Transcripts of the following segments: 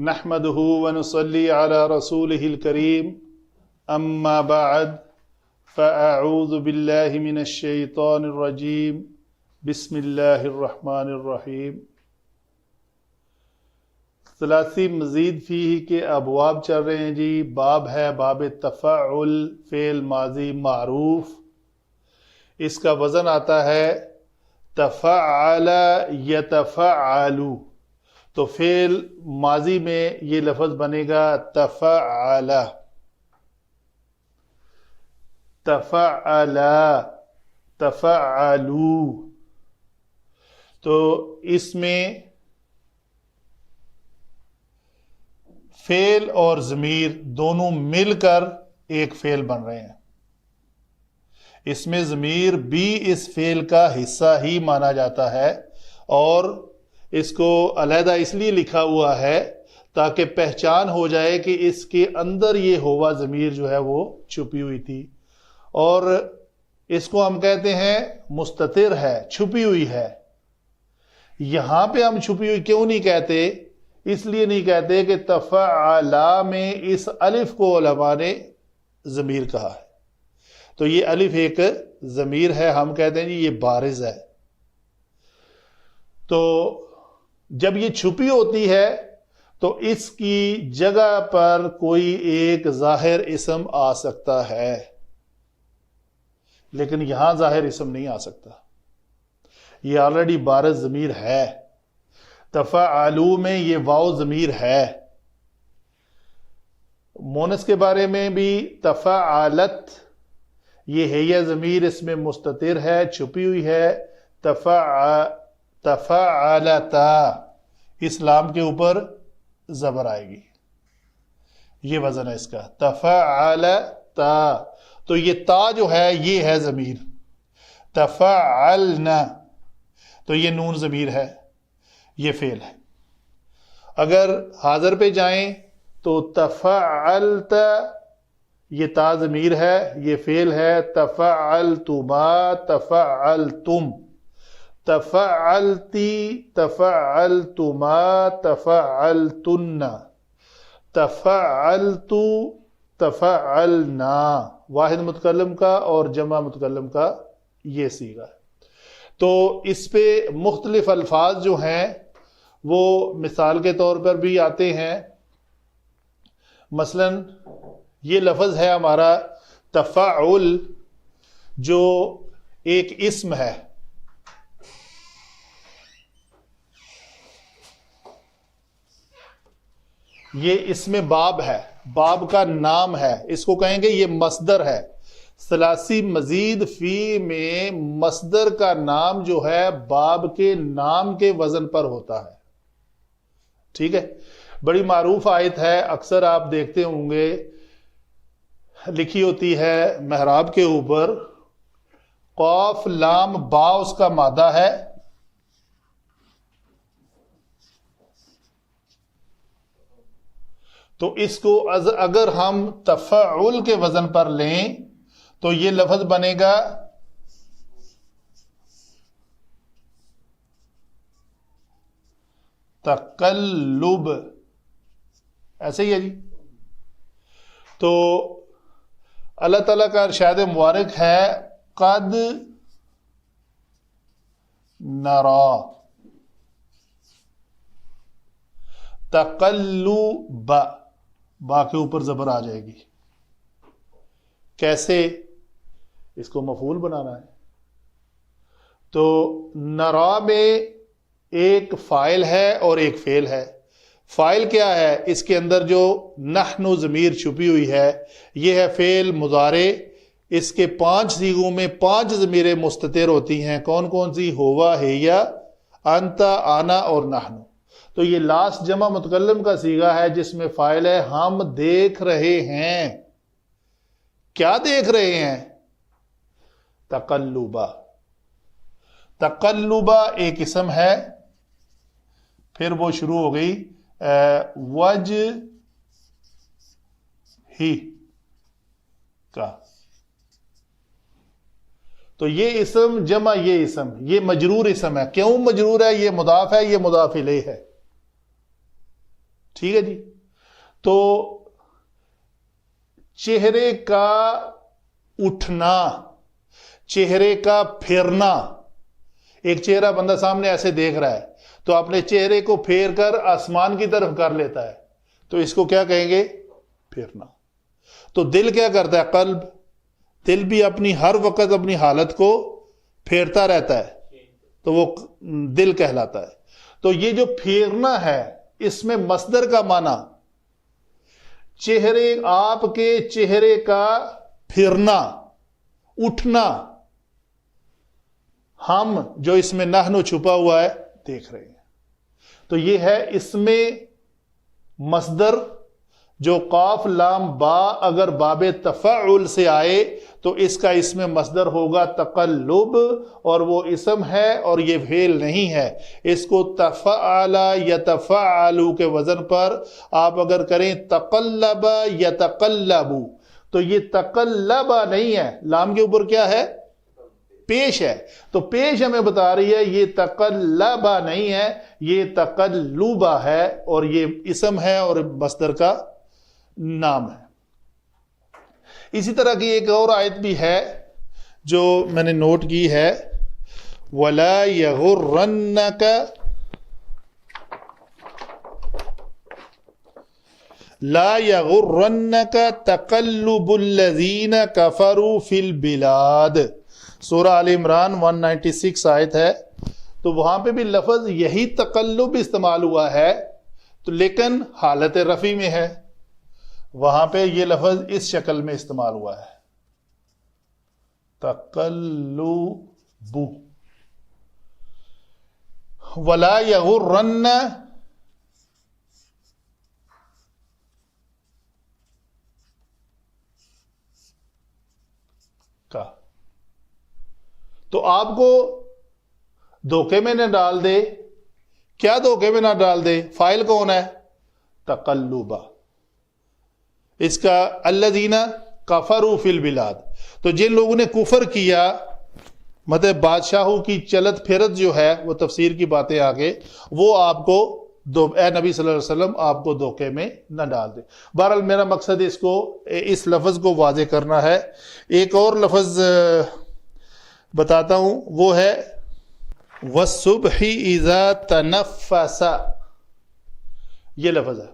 نحمده ونصلي على رسوله الكريم أما بعد فأعوذ بالله من الشيطان الرجيم بسم الله الرحمن الرحیم۔ ثلاثی مزید فیہ کے ابواب چل رہے ہیں جی۔ باب ہے باب تفاعل، فعل ماضی معروف، اس کا وزن آتا ہے تفعل یتفعل، تو فعل ماضی میں یہ لفظ بنے گا تفعل، تفعل، تفعلو، تو اس میں فعل اور ضمیر دونوں مل کر ایک فعل بن رہے ہیں۔ اس میں ضمیر بھی اس فعل کا حصہ ہی مانا جاتا ہے، اور اس کو علیحدہ اس لیے لکھا ہوا ہے تاکہ پہچان ہو جائے کہ اس کے اندر یہ ہوا ضمیر جو ہے وہ چھپی ہوئی تھی، اور اس کو ہم کہتے ہیں مستتر ہے، چھپی ہوئی ہے۔ یہاں پہ ہم چھپی ہوئی کیوں نہیں کہتے؟ اس لیے نہیں کہتے کہ تفعلا میں اس الف کو علماء نے ضمیر کہا ہے، تو یہ الف ایک ضمیر ہے، ہم کہتے ہیں جی یہ بارز ہے۔ تو جب یہ چھپی ہوتی ہے تو اس کی جگہ پر کوئی ایک ظاہر اسم آ سکتا ہے، لیکن یہاں ظاہر اسم نہیں آ سکتا، یہ آلریڈی بارز ضمیر ہے۔ تفعلو میں یہ واو ضمیر ہے۔ مونس کے بارے میں بھی تفعلت، یہ ہے یہ ضمیر اس میں مستتر ہے، چھپی ہوئی ہے۔ تفعلتا، اس لام کے اوپر زبر آئے گی، یہ وزن ہے اس کا، تفعلتا، تو یہ تا جو ہے یہ ہے ضمیر۔ تفعلنا، تو یہ نون ضمیر ہے، یہ فعل ہے۔ اگر حاضر پہ جائیں تو تفعلت، یہ تا ضمیر ہے، یہ فعل ہے۔ تفعلتما، تفعلتم، تفعلتی، تفعلتما، تفعلتن، تفعلتو، تفعلنا، واحد متکلم کا اور جمع متکلم کا یہ صیغہ ہے۔ تو اس پہ مختلف الفاظ جو ہیں وہ مثال کے طور پر بھی آتے ہیں۔ مثلا یہ لفظ ہے ہمارا تفاعل، جو ایک اسم ہے، یہ اسم باب ہے، باب کا نام ہے، اس کو کہیں گے یہ مصدر ہے۔ ثلاثی مزید فی میں مصدر کا نام جو ہے باب کے نام کے وزن پر ہوتا ہے، ٹھیک ہے؟ بڑی معروف آیت ہے، اکثر آپ دیکھتے ہوں گے لکھی ہوتی ہے محراب کے اوپر، قاف لام با اس کا مادہ ہے، تو اس کو اگر ہم تفعل کے وزن پر لیں تو یہ لفظ بنے گا تقلب، ایسے ہی ہے جی۔ تو اللہ تعالیٰ کا ارشاد مبارک ہے قد نرا، تقلب، با کے اوپر زبر آ جائے گی۔ کیسے؟ اس کو مفعول بنانا ہے، تو نرا میں ایک فاعل ہے اور ایک فعل ہے۔ فاعل کیا ہے؟ اس کے اندر جو نحن ضمیر چھپی ہوئی ہے، یہ ہے فعل مضارع۔ اس کے 5 صیغوں میں 5 ضمیریں مستتر ہوتی ہیں، کون کون سی؟ ہوا، ہیا، انت، آنا اور نحن۔ تو یہ لاسٹ جمع متکلم کا صیغہ ہے جس میں فاعل ہے ہم دیکھ رہے ہیں۔ کیا دیکھ رہے ہیں؟ تقلبا، تقلبا ایک اسم ہے، پھر وہ شروع ہو گئی وجہ ہی کا، تو یہ اسم جمع یہ اسم، یہ مجرور اسم ہے۔ کیوں مجرور ہے؟ یہ مضاف ہے، یہ مضاف الیہ ہے۔ ٹھیک ہے جی. تو چہرے کا اٹھنا، چہرے کا پھیرنا، ایک چہرہ بندہ سامنے ایسے دیکھ رہا ہے تو اپنے چہرے کو پھیر کر آسمان کی طرف کر لیتا ہے، تو اس کو کیا کہیں گے؟ پھیرنا. تو دل کیا کرتا ہے؟ قلب، دل بھی اپنی ہر وقت اپنی حالت کو پھیرتا رہتا ہے، تو وہ دل کہلاتا ہے. تو یہ جو پھیرنا ہے اس میں مصدر کا معنی چہرے، آپ کے چہرے کا پھرنا، اٹھنا، ہم جو اس میں نحن چھپا ہوا ہے دیکھ رہے ہیں. تو یہ ہے اس میں مصدر جو قاف لام با اگر باب تفاعل سے آئے تو اس کا اس میں مصدر ہوگا تقلب، اور وہ اسم ہے اور یہ فعل نہیں ہے. اس کو تفعل یتفعل کے وزن پر آپ اگر کریں تقلب یتقلب، تو یہ تقلب نہیں ہے، لام کے اوپر کیا ہے؟ پیش ہے. تو پیش ہمیں بتا رہی ہے یہ تقلبہ نہیں ہے، یہ تقلبہ ہے، اور یہ اسم ہے اور مصدر کا نام ہے. اسی طرح کی ایک اور آیت بھی ہے جو میں نے نوٹ کی ہے، وَلَا يَغُرَّنَّكَ لا يَغُرَّنَّكَ تَقَلُّبُ الَّذِينَ كَفَرُوا فِي الْبِلَادِ. سورہ آل عمران 196 آیت ہے. تو وہاں پہ بھی لفظ یہی تقلب استعمال ہوا ہے، تو لیکن حالت رفع میں ہے. وہاں پہ یہ لفظ اس شکل میں استعمال ہوا ہے، تقلب. وَلَا يَغُرَّنَّ کا، تو آپ کو دھوکے میں نہ ڈال دے. کیا دھوکے میں نہ ڈال دے؟ فاعل کون ہے؟ تقلبہ. اس کا الذین کفروا فی البلاد، تو جن لوگوں نے کفر کیا، مطلب بادشاہوں کی چلت پھرت جو ہے، وہ تفسیر کی باتیں آگے، وہ آپ کو اے نبی صلی اللہ علیہ وسلم آپ کو دھوکے میں نہ ڈال دے. بہرحال میرا مقصد اس لفظ کو واضح کرنا ہے. ایک اور لفظ بتاتا ہوں، وہ ہے وَالصُّبْحِ إِذَا تَنَفَّسَ. یہ لفظ ہے،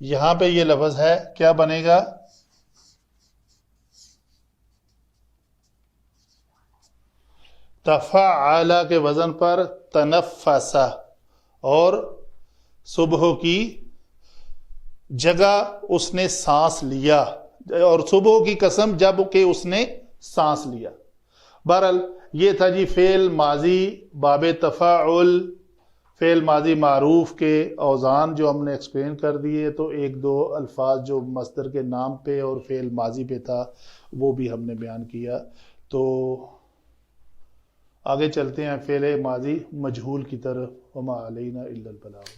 یہاں پہ یہ لفظ ہے، کیا بنے گا؟ تفعل کے وزن پر تنفس، اور صبح کی جگہ اس نے سانس لیا، اور صبح کی قسم جب کہ اس نے سانس لیا. بہرحال یہ تھا جی فعل ماضی باب تفاعل، فعل ماضی معروف کے اوزان جو ہم نے ایکسپلین کر دیے. تو ایک دو الفاظ جو مصدر کے نام پہ اور فعل ماضی پہ تھا وہ بھی ہم نے بیان کیا. تو آگے چلتے ہیں فعل ماضی مجہول کی طرف. وما علینا الا البلاغ.